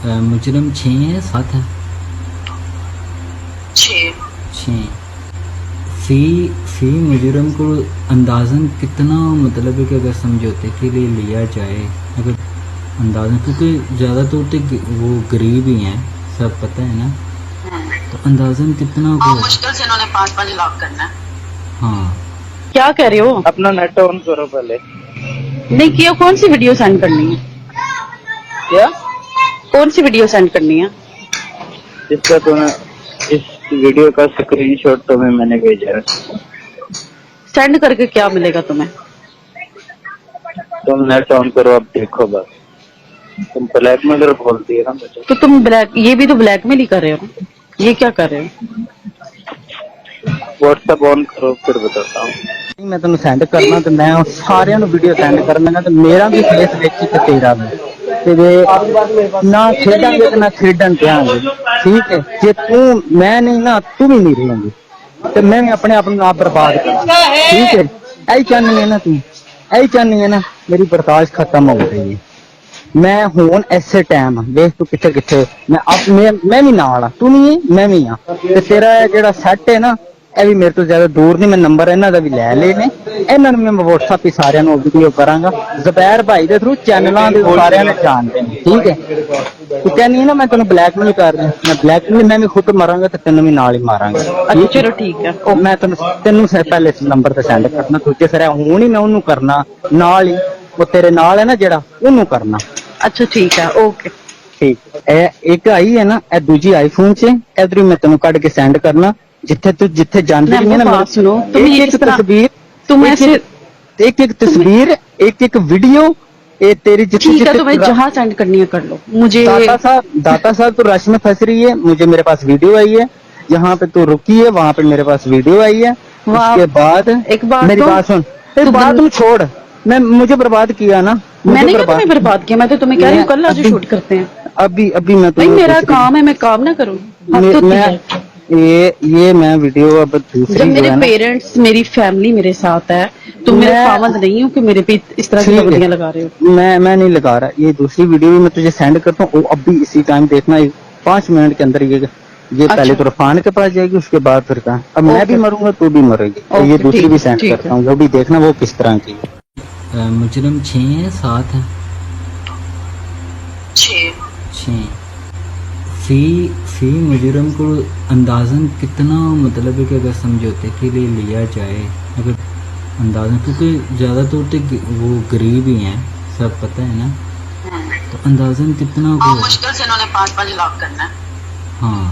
मुजरम 6 है 7 है 6 फी मुजरम को अंदाज़न कितना मतलब है कि अगर समझौते के लिए लिया जाए अगर अंदाज़न क्योंकि ज़्यादा तौर पे वो गरीब ही हैं सब पता है ना तो अंदाज़न कितना हाँ, मुश्किल से इन्होंने 5-5 लाख करना है। हाँ क्या कह रहे हो? अपना नेट ऑन करो पहले। नहीं किया, कौन सी वीडियो सेंड करनी है? क्या कौन सी वीडियो सेंड करनी है? इसका तुम्हें इस वीडियो का स्क्रीनशॉट तुम्हें मैंने भेजा है। सेंड करके क्या मिलेगा तुम्हें? तुम नेट ऑन करो, अब देखो बस। तुम ब्लैकमेलर बोलती है ना मुझे। तो तुम ये भी तो ब्लैकमेल ही कर रहे हो। ये क्या कर रहे हो? व्हाट्सएप ऑन करो फिर बताता हूँ। मैं तेन सेंड करना तो मैं सारे वीडियो सेंड कर लगा तो मेरा भी फेस देखी तो तेरा भी ते ना खेडांगे तो ना खेडन देंगे। ठीक है जे तू मैं नहीं ना तू भी नहीं रहेंगी तो मैं भी अपने आप आप बर्बाद कर। ठीक है यही चाहनी है ना तू, यही चाहनी है ना मेरी बर्दाश्त खत्म हो गई है। मैं हूं ऐसे टाइम देख तू किथे किथे मैं भी नाल तू नहीं है मैं भी हाँ ते तेरा जेड़ा सैट है ना ਇਹ ਵੀ ਮੇਰੇ ਤੋਂ ਜ਼ਿਆਦਾ ਦੂਰ ਨਹੀਂ। ਮੈਂ ਨੰਬਰ ਇਹਨਾਂ ਦਾ ਵੀ ਲੈ ਲਏ ਨੇ, ਇਹਨਾਂ ਨੂੰ ਮੈਂ WhatsApp ਹੀ ਸਾਰਿਆਂ ਨੂੰ ਵੀਡੀਓ ਕਰਾਂਗਾ। ਜ਼ਬੈਰ ਭਾਈ ਦੇ ਥਰੂ ਚੈਨਲਾਂ ਦੇ ਸਾਰਿਆਂ ਨੇ ਜਾਣਦੇ ਨੇ। ਠੀਕ ਹੈ ਤੂੰ ਕਹਿੰਦੀ ਹੈ ਨਾ ਮੈਂ ਤੈਨੂੰ ਬਲੈਕਮੇਲ ਕਰ ਰਿਹਾ, ਮੈਂ ਬਲੈਕਮੇਲ ਮੈਂ ਵੀ ਖੁਦ ਮਰਾਂਗਾ ਤੇ ਤੈਨੂੰ ਵੀ ਨਾਲ ਹੀ ਮਾਰਾਂਗਾ। अच्छा चलो ठीक है। ਉਹ ਮੈਂ ਤੈਨੂੰ ਪਹਿਲੇ ਇਸ ਨੰਬਰ ਤੇ ਸੈਂਡ ਕਰਨਾ, ਦੂਜੇ ਸਿਰੇ ਹੁਣ ਹੀ ਮੈਂ ਉਹਨੂੰ ਕਰਨਾ ਨਾਲ ਹੀ ਉਹ ਤੇਰੇ ਨਾਲ ਹੈ ਨਾ ਜਿਹੜਾ ਉਹਨੂੰ ਕਰਨਾ। अच्छा ठीक है ओके ਠੀਕ ਇਹ ਇੱਕ ਆਈ ਹੈ ਨਾ ਇਹ ਦੂਜੀ ਆਈਫੋਨ 'ਚ ਇਧਰ ਮੈਂ ਤੈਨੂੰ ਕੱਢ ਕੇ ਸੈਂਡ ਕਰਨਾ जिथे तू जिथे जानती है ना बात सुनो तुम ये एक किस तरह तस्वीर तुम ऐसे एक तस्वीर एक वीडियो ये तेरी जिथे ठीक है तुम्हें जहाँ सेंड करनी है कर लो मुझे। दाता साहब तू रश में फंस रही है, मुझे मेरे पास वीडियो आई है, जहाँ पे तू रुकी है वहाँ पे मेरे पास वीडियो आई है। उसके बाद एक बात मेरी बात सुन, बात तुम छोड़, मैं मुझे बर्बाद किया ना, मैंने क्या तुम्हें बर्बाद किया? मैं तो तुम्हें कह रही हूँ कल आज शूट करते हैं। अभी मैं भाई मेरा काम है, मैं काम ना करूँ। ये मैं वीडियो अब दूसरी जब मेरे जो है ना पेरेंट्स मेरी फैमिली मेरे साथ है तुम मेरे पाबंद नहीं हो कि मेरे पे इस तरह की पाबंदियां लगा रहे हो। मैं नहीं लगा रहा। ये दूसरी वीडियो भी मैं तुझे सेंड करता हूँ, अभी इसी टाइम देखना 5 मिनट के अंदर ये पहले तो रफान के पास जाएगी उसके बाद फिर कहा अब मैं भी मरूंगा तू भी मरेगी। तो ये दूसरी भी सेंड करता हूँ, वो भी देखना वो किस तरह की है। मुजरम 6 है 7 है 6 फी मुजरम को अंदाज़न कितना मतलब है कि अगर समझौते के लिए लिया जाए अगर अंदाज़न क्योंकि ज़्यादा तौर पे वो गरीब ही हैं सब पता है ना तो अंदाज़न कितना हाँ, मुश्किल से इन्होंने 5-5 लाख करना है। हाँ